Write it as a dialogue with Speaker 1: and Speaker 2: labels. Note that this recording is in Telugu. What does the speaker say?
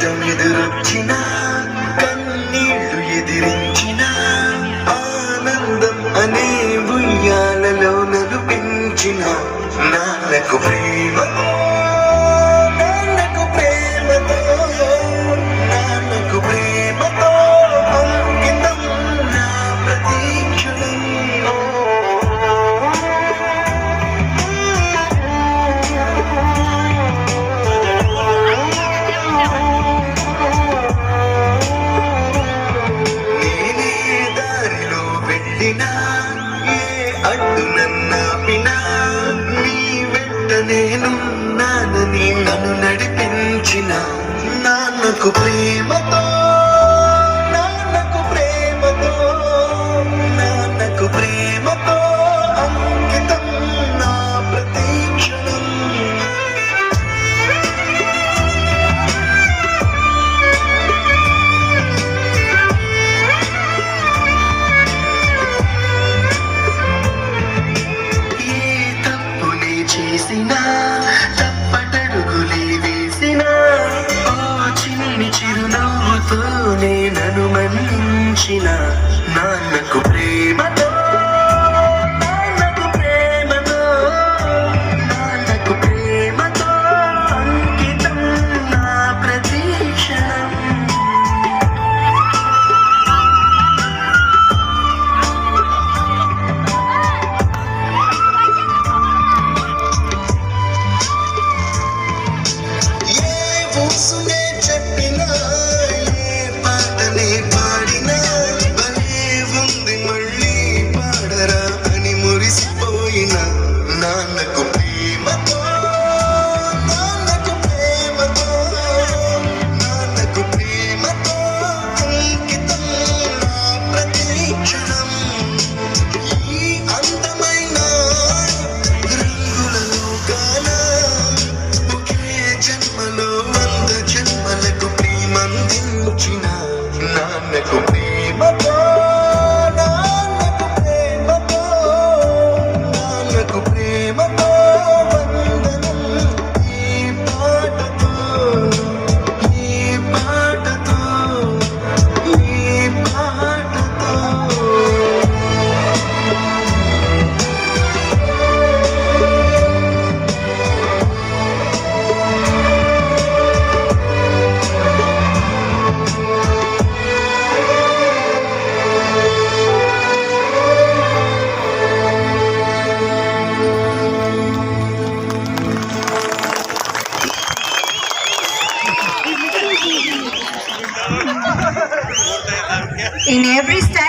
Speaker 1: కష్టం ఎదురొచ్చిన కన్నీళ్లు ఎదిరించిన ఆనందం అనే ఉయ్యాలలో నడిపించిన నాన్నకు ప్రేమతో నాన్నకు ప్రేమతో నాన్నకు ప్రేమతో అంకితం నా ప్రతీక్షణం. ఏ అడ్డు నన్నాపినా నీ వెంట నేను నాన్నని నన్ను నడిపించిన నాన్నకు ప్రేమతో నాన్నకు ప్రేమతో నాన్నకు ప్రేమతో అంకితం నా ప్రతీక్షణం. చేసినా తప్పటడుగులే వేసినా ఓ చిన్ని చిరునవ్వుతోనే నన్ను మన్నించిన నాన్నకు ప్రేమతో నాన్నకు ప్రేమతో నాన్నకు ప్రేమతో అంకితం నా ప్రతీక్షణం. ఊసునే చెప్పినా ఏ పాటనే పాడినా భలే ఉంది మళ్ళీ పాడరా అని మురిసిపోయిన నాన్నకు ప్రేమతో నాన్నకు ప్రేమతో నాన్నకు ప్రేమతో అంకితం నా ప్రతీక్షణం. ఈ అందమైన రంగుల లోకాన ఒకే జన్మలో జన్మలకు ప్రేమందించిన నాన్నకు ప్రేమతో నాన్నకు ప్రేమతో నాన్నకు ప్రేమతో వందనం. ఈ పాటతో ఈ పాటతో ఈ పాటతో
Speaker 2: In every step